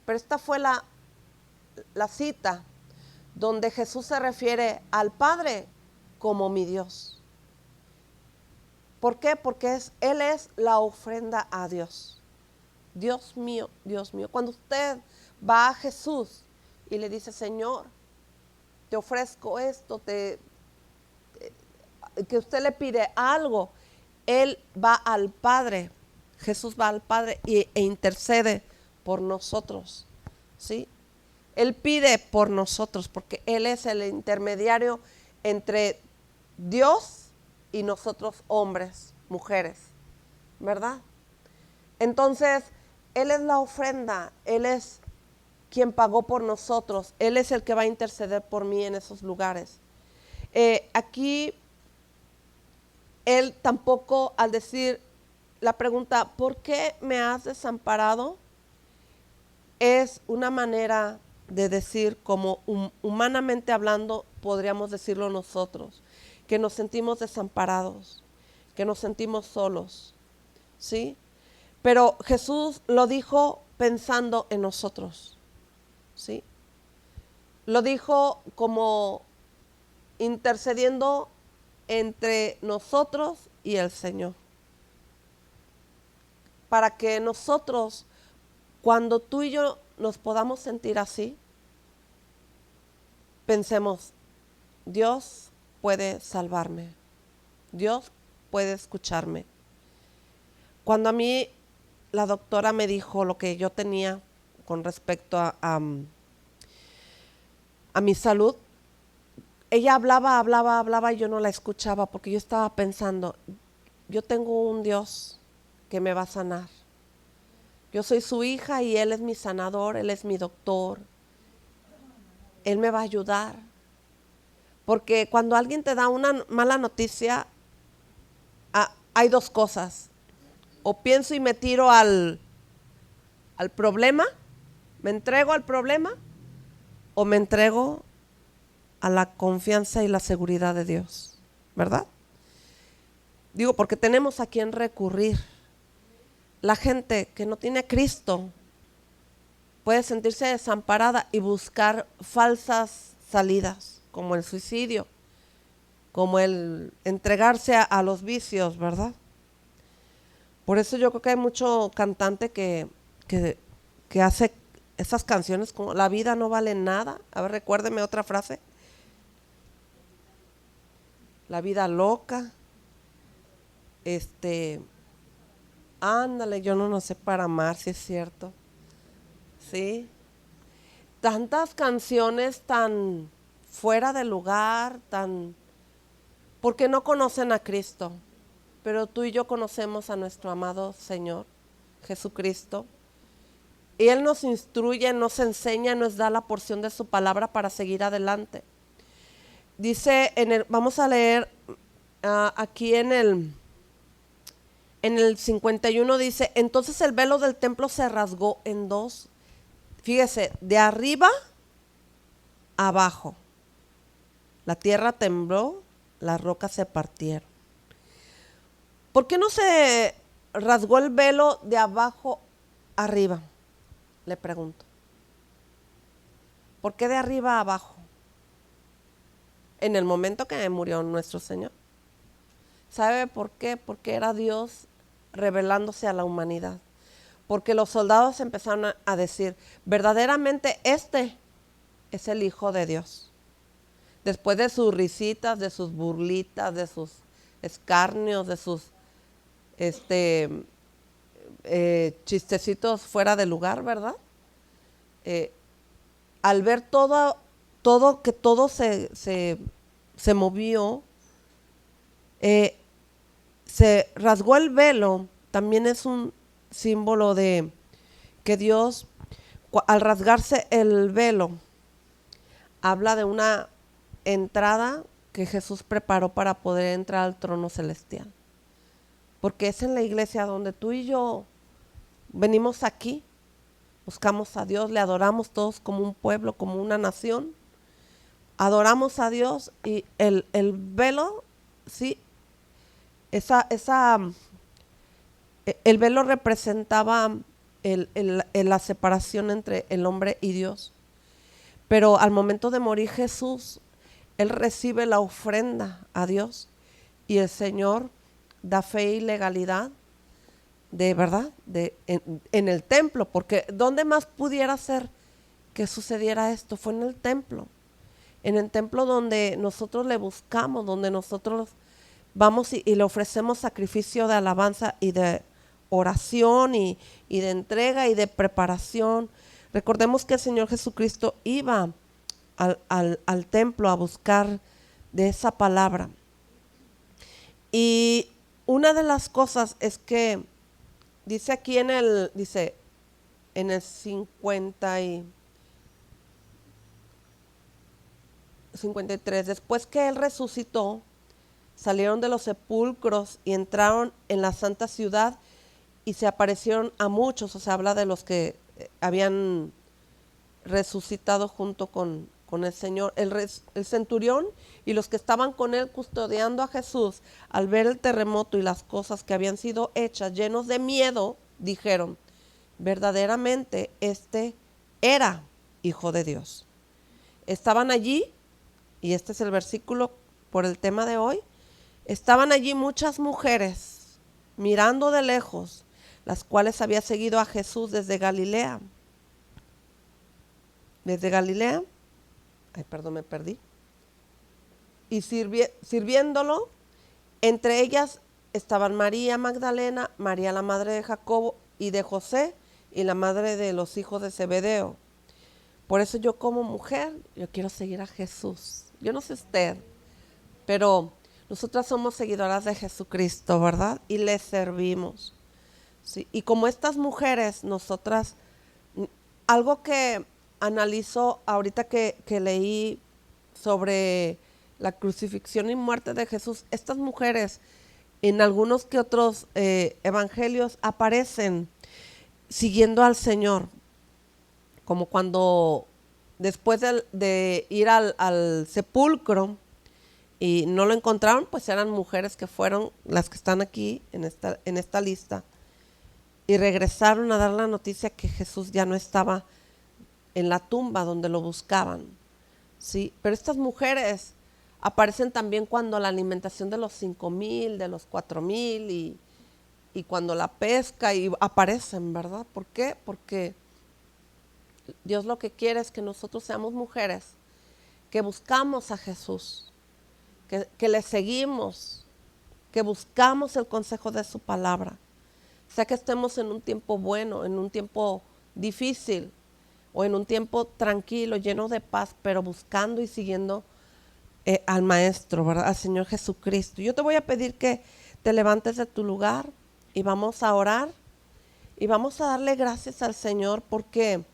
Pero esta fue la cita donde Jesús se refiere al Padre como mi Dios. ¿Por qué? Porque Él es la ofrenda a Dios. Dios mío, Dios mío. Cuando usted va a Jesús y le dice, Señor, te ofrezco esto, que usted le pide algo, Él va al Padre, Jesús va al Padre e intercede por nosotros, ¿sí? Él pide por nosotros porque Él es el intermediario entre Dios y nosotros hombres, mujeres, ¿verdad? Entonces, Él es la ofrenda, Él es quien pagó por nosotros, Él es el que va a interceder por mí en esos lugares. Aquí Él tampoco, al decir la pregunta, ¿por qué me has desamparado? Es una manera de decir, como humanamente hablando, podríamos decirlo nosotros, que nos sentimos desamparados, que nos sentimos solos, ¿sí? Pero Jesús lo dijo pensando en nosotros, ¿sí? Lo dijo como intercediendo entre nosotros y el Señor. Para que nosotros, cuando tú y yo nos podamos sentir así, pensemos, Dios puede salvarme, Dios puede escucharme. Cuando a mí la doctora me dijo lo que yo tenía con respecto a mi salud, ella hablaba y yo no la escuchaba porque yo estaba pensando, yo tengo un Dios que me va a sanar. Yo soy su hija y Él es mi sanador, Él es mi doctor. Él me va a ayudar. Porque cuando alguien te da una mala noticia, hay dos cosas. O pienso y me tiro al problema, me entrego al problema, o me entrego a la confianza y la seguridad de Dios, ¿verdad? Digo, porque tenemos a quien recurrir. La gente que no tiene a Cristo puede sentirse desamparada y buscar falsas salidas, como el suicidio, como el entregarse a los vicios, ¿verdad? Por eso yo creo que hay mucho cantante que hace esas canciones como la vida no vale nada. A ver, recuérdeme otra frase. La vida loca. Ándale, yo no sé para amar, si es cierto. Sí. Tantas canciones tan fuera de lugar, porque no conocen a Cristo. Pero tú y yo conocemos a nuestro amado Señor Jesucristo. Y Él nos instruye, nos enseña, nos da la porción de su palabra para seguir adelante. Dice, vamos a leer aquí en el 51 dice, entonces el velo del templo se rasgó en dos. Fíjese, de arriba a abajo. La tierra tembló, las rocas se partieron. ¿Por qué no se rasgó el velo de abajo arriba? Le pregunto. ¿Por qué de arriba a abajo? En el momento que murió nuestro Señor. ¿Sabe por qué? Porque era Dios revelándose a la humanidad. Porque los soldados empezaron a decir, verdaderamente este es el Hijo de Dios. Después de sus risitas, de sus burlitas, de sus escarnios, de sus chistecitos fuera de lugar, ¿verdad? Al ver que todo se movió, se rasgó el velo, también es un símbolo de que Dios, al rasgarse el velo, habla de una entrada que Jesús preparó para poder entrar al trono celestial. Porque es en la iglesia donde tú y yo venimos aquí, buscamos a Dios, le adoramos todos como un pueblo, como una nación. Adoramos a Dios y el velo, sí, el velo representaba la separación entre el hombre y Dios. Pero al momento de morir Jesús, Él recibe la ofrenda a Dios y el Señor da fe y legalidad de verdad en el templo, porque ¿dónde más pudiera ser que sucediera esto? Fue en el templo donde nosotros le buscamos, donde nosotros vamos y le ofrecemos sacrificio de alabanza y de oración y de entrega y de preparación. Recordemos que el Señor Jesucristo iba al templo a buscar de esa palabra. Y una de las cosas es que dice aquí en el 53, después que Él resucitó, salieron de los sepulcros y entraron en la santa ciudad y se aparecieron a muchos, o sea, habla de los que habían resucitado junto con el Señor. El centurión y los que estaban con él custodiando a Jesús, al ver el terremoto y las cosas que habían sido hechas, llenos de miedo, dijeron, verdaderamente este era Hijo de Dios. Estaban allí y este es el versículo por el tema de hoy, estaban allí muchas mujeres mirando de lejos, las cuales había seguido a Jesús desde Galilea. Desde Galilea, me perdí. Y sirviéndolo, entre ellas estaban María Magdalena, María la madre de Jacobo y de José, y la madre de los hijos de Zebedeo. Por eso yo como mujer, yo quiero seguir a Jesús. Yo no sé usted, pero nosotras somos seguidoras de Jesucristo, ¿verdad? Y le servimos. ¿Sí? Y como estas mujeres, nosotras, algo que analizo ahorita que leí sobre la crucifixión y muerte de Jesús, estas mujeres en algunos que otros evangelios aparecen siguiendo al Señor, como cuando después de ir al sepulcro y no lo encontraron, pues eran mujeres que fueron las que están aquí en esta lista y regresaron a dar la noticia que Jesús ya no estaba en la tumba donde lo buscaban, ¿sí? Pero estas mujeres aparecen también cuando la alimentación de los 5,000, de los 4,000 y cuando la pesca, y aparecen, ¿verdad? ¿Por qué? Porque Dios lo que quiere es que nosotros seamos mujeres que buscamos a Jesús, que le seguimos, que buscamos el consejo de su palabra. Sea que estemos en un tiempo bueno, en un tiempo difícil o en un tiempo tranquilo, lleno de paz, pero buscando y siguiendo al Maestro, ¿verdad? Al Señor Jesucristo. Yo te voy a pedir que te levantes de tu lugar y vamos a orar y vamos a darle gracias al Señor porque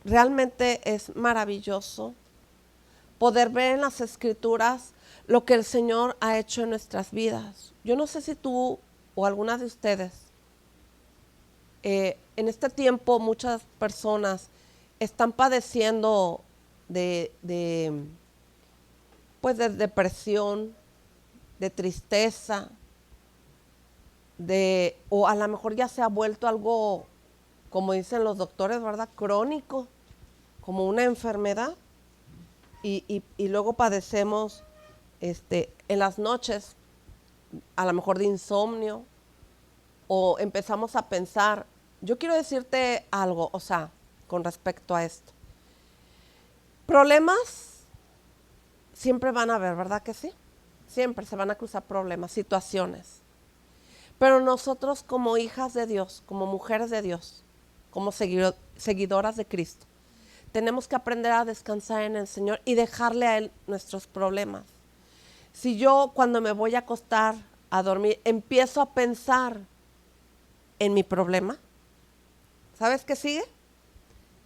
realmente es maravilloso poder ver en las Escrituras lo que el Señor ha hecho en nuestras vidas. Yo no sé si tú o alguna de ustedes, en este tiempo muchas personas están padeciendo pues de depresión, de tristeza, o a lo mejor ya se ha vuelto algo, como dicen los doctores, ¿verdad? Crónico, como una enfermedad. Y luego padecemos en las noches, a lo mejor de insomnio, o empezamos a pensar. Yo quiero decirte algo, o sea, con respecto a esto. Problemas siempre van a haber, ¿verdad que sí? Siempre se van a cruzar problemas, situaciones. Pero nosotros como hijas de Dios, como mujeres de Dios, como seguidoras de Cristo, tenemos que aprender a descansar en el Señor y dejarle a Él nuestros problemas. Si yo cuando me voy a acostar a dormir empiezo a pensar en mi problema, ¿sabes qué sigue?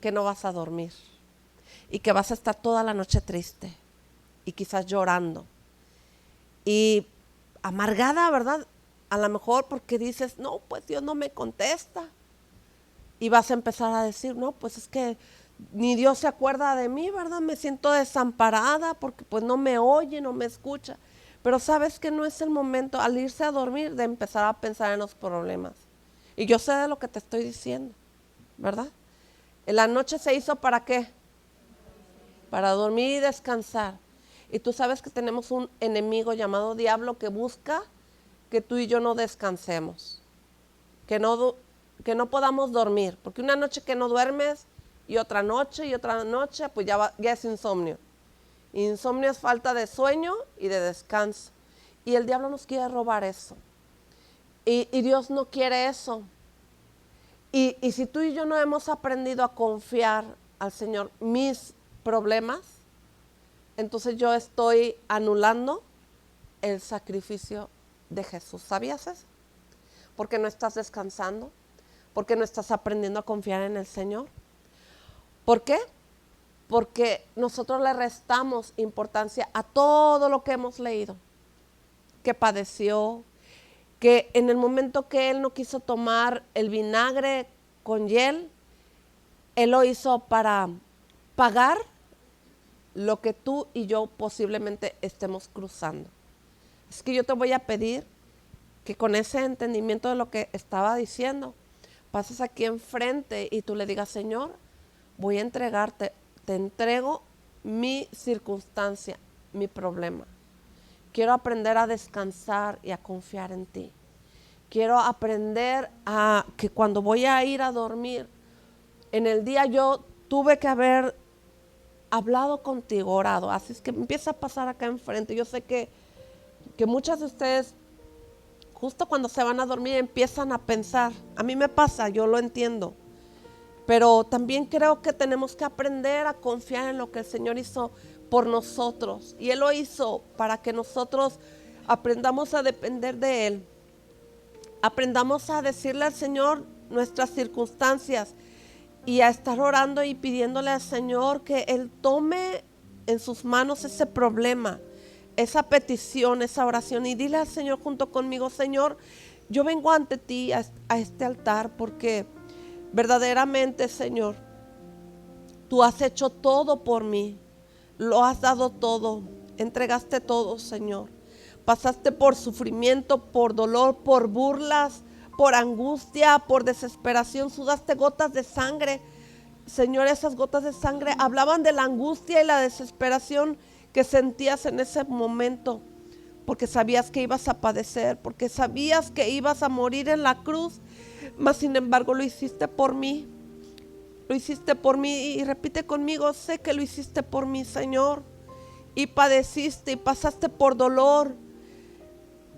Que no vas a dormir y que vas a estar toda la noche triste y quizás llorando y amargada, ¿verdad? A lo mejor porque dices, no, pues Dios no me contesta. Y vas a empezar a decir, no, pues es que ni Dios se acuerda de mí, ¿verdad? Me siento desamparada porque pues no me oye, no me escucha. Pero sabes que no es el momento al irse a dormir de empezar a pensar en los problemas. Y yo sé de lo que te estoy diciendo, ¿verdad? En la noche se hizo ¿para qué? Para dormir y descansar. Y tú sabes que tenemos un enemigo llamado diablo que busca que tú y yo no descansemos, que no podamos dormir, porque una noche que no duermes y otra noche, pues ya es insomnio. Insomnio es falta de sueño y de descanso. Y el diablo nos quiere robar eso. Y Dios no quiere eso. Y si tú y yo no hemos aprendido a confiar al Señor mis problemas, entonces yo estoy anulando el sacrificio de Jesús. ¿Sabías eso? Porque no estás descansando, porque no estás aprendiendo a confiar en el Señor. ¿Por qué? Porque nosotros le restamos importancia a todo lo que hemos leído, que padeció, que en el momento que Él no quiso tomar el vinagre con hiel, Él lo hizo para pagar lo que tú y yo posiblemente estemos cruzando. Es que yo te voy a pedir que con ese entendimiento de lo que estaba diciendo, pases aquí enfrente y tú le digas, Señor, voy a entregarte, te entrego mi circunstancia, mi problema. Quiero aprender a descansar y a confiar en ti. Quiero aprender a que cuando voy a ir a dormir, en el día yo tuve que haber hablado contigo, orado. Así es que empieza a pasar acá enfrente. Yo sé que muchas de ustedes, justo cuando se van a dormir, empiezan a pensar. A mí me pasa, yo lo entiendo. Pero también creo que tenemos que aprender a confiar en lo que el Señor hizo por nosotros. Y Él lo hizo para que nosotros aprendamos a depender de Él. Aprendamos a decirle al Señor nuestras circunstancias y a estar orando y pidiéndole al Señor que Él tome en sus manos ese problema, esa petición, esa oración, y dile al Señor junto conmigo, Señor, yo vengo ante ti a este altar porque verdaderamente, Señor, tú has hecho todo por mí, lo has dado todo, entregaste todo, Señor. Pasaste por sufrimiento, por dolor, por burlas, por angustia, por desesperación, sudaste gotas de sangre. Señor, esas gotas de sangre hablaban de la angustia y la desesperación que sentías en ese momento, porque sabías que ibas a padecer, porque sabías que ibas a morir en la cruz, mas sin embargo lo hiciste por mí. Lo hiciste por mí y repite conmigo, sé que lo hiciste por mí, Señor. Y padeciste y pasaste por dolor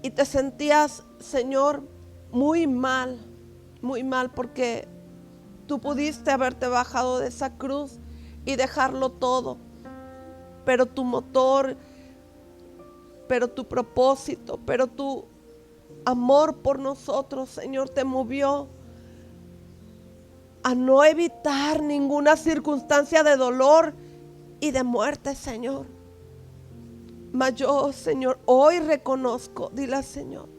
y te sentías, Señor, muy mal porque tú pudiste haberte bajado de esa cruz y dejarlo todo, pero tu motor, pero tu propósito, pero tu amor por nosotros, Señor, te movió a no evitar ninguna circunstancia de dolor y de muerte, Señor. Mas yo, Señor, hoy reconozco, dile al Señor,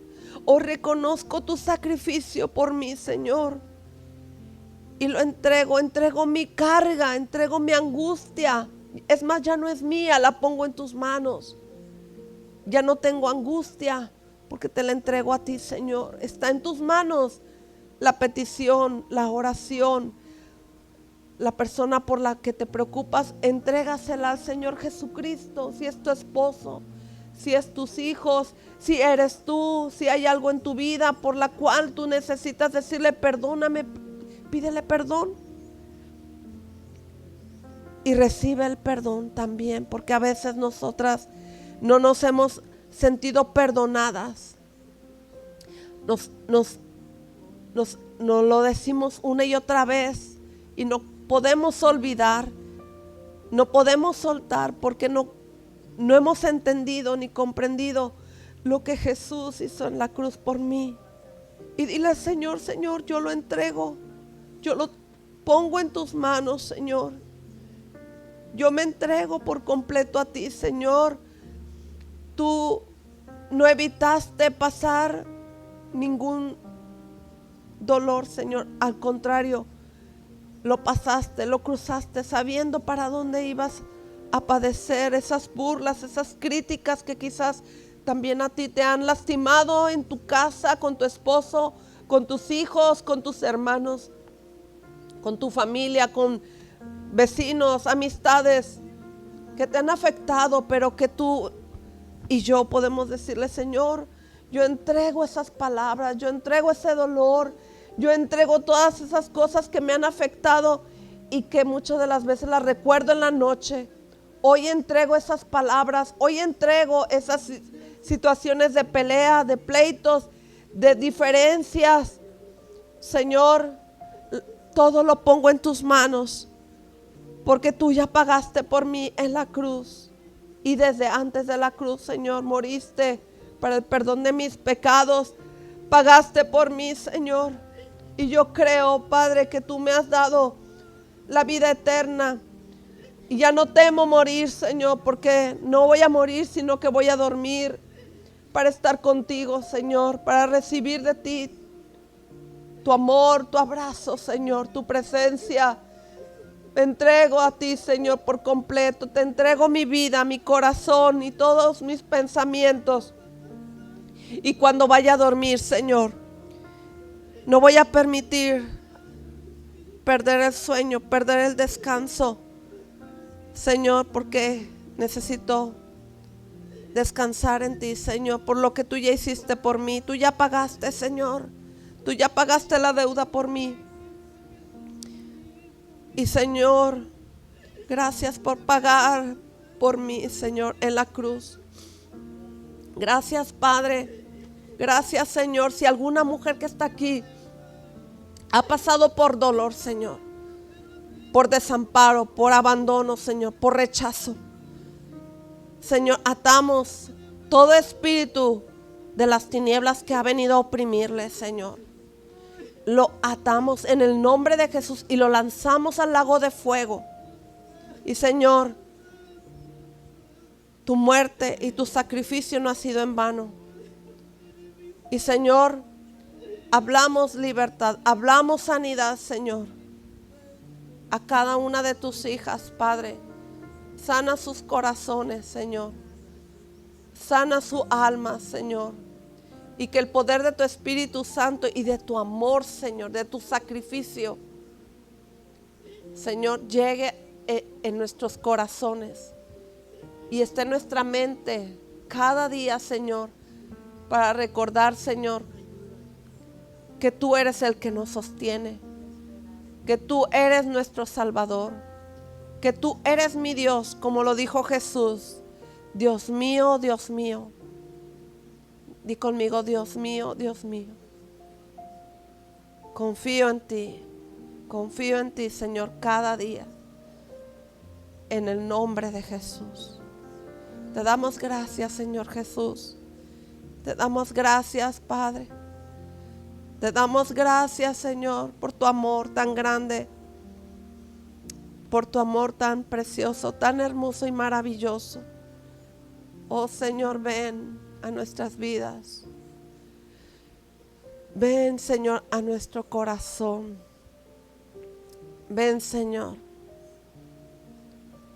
hoy reconozco tu sacrificio por mí, Señor. Y lo entrego mi carga, entrego mi angustia. Es más, ya no es mía, la pongo en tus manos. Ya no tengo angustia porque te la entrego a ti, Señor. Está en tus manos la petición, la oración. La persona por la que te preocupas, entrégasela al Señor Jesucristo. Si es tu esposo, si es tus hijos, si eres tú, si hay algo en tu vida por la cual tú necesitas decirle perdóname, pídele perdón. Y recibe el perdón también, porque a veces nosotras no nos hemos sentido perdonadas. Nos lo decimos una y otra vez y no podemos olvidar, no podemos soltar porque no hemos entendido ni comprendido lo que Jesús hizo en la cruz por mí. Y dile al Señor, Señor, yo lo entrego, yo lo pongo en tus manos, Señor. Yo me entrego por completo a ti, Señor. Tú no evitaste pasar ningún dolor, Señor. Al contrario, lo pasaste, lo cruzaste sabiendo para dónde ibas a padecer esas burlas, esas críticas que quizás también a ti te han lastimado en tu casa, con tu esposo, con tus hijos, con tus hermanos, con tu familia, con vecinos, amistades que te han afectado, pero que tú y yo podemos decirle, Señor, yo entrego esas palabras, yo entrego ese dolor, yo entrego todas esas cosas que me han afectado y que muchas de las veces las recuerdo en la noche. Hoy entrego esas palabras, hoy entrego esas situaciones de pelea, de pleitos, de diferencias. Señor, todo lo pongo en tus manos, porque tú ya pagaste por mí en la cruz. Y desde antes de la cruz, Señor, moriste para el perdón de mis pecados. Pagaste por mí, Señor. Y yo creo, Padre, que tú me has dado la vida eterna. Y ya no temo morir, Señor, porque no voy a morir, sino que voy a dormir para estar contigo, Señor, para recibir de ti tu amor, tu abrazo, Señor, tu presencia. Me entrego a ti, Señor, por completo. Te entrego mi vida, mi corazón y todos mis pensamientos. Y cuando vaya a dormir, Señor, no voy a permitir perder el sueño, perder el descanso, Señor, porque necesito descansar en ti, Señor, por lo que tú ya hiciste por mí. Tú ya pagaste, Señor. Tú ya pagaste la deuda por mí. Y Señor, gracias por pagar por mí, Señor, en la cruz. Gracias, Padre. Gracias, Señor. Si alguna mujer que está aquí ha pasado por dolor, Señor, por desamparo, por abandono, Señor, por rechazo, Señor, atamos todo espíritu de las tinieblas que ha venido a oprimirle, Señor. Lo atamos en el nombre de Jesús y lo lanzamos al lago de fuego. Y Señor, tu muerte y tu sacrificio no ha sido en vano. Y Señor, hablamos libertad, hablamos sanidad, Señor, a cada una de tus hijas, Padre. Sana sus corazones, Señor. Sana su alma, Señor. Y que el poder de tu Espíritu Santo y de tu amor, Señor, de tu sacrificio, Señor, llegue en nuestros corazones y esté en nuestra mente cada día, Señor, para recordar, Señor, que tú eres el que nos sostiene, que tú eres nuestro Salvador, que tú eres mi Dios, como lo dijo Jesús. Dios mío, Dios mío. Di conmigo, Dios mío, Dios mío. Confío en ti, Señor, cada día. En el nombre de Jesús. Te damos gracias, Señor Jesús. Te damos gracias, Padre. Te damos gracias, Señor, por tu amor tan grande, por tu amor tan precioso, tan hermoso y maravilloso. Oh Señor, ven a nuestras vidas. Ven, Señor, a nuestro corazón. Ven, Señor.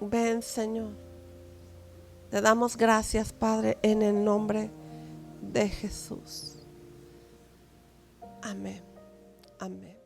Ven, Señor. Te damos gracias, Padre, en el nombre de Jesús. Amén. Amén.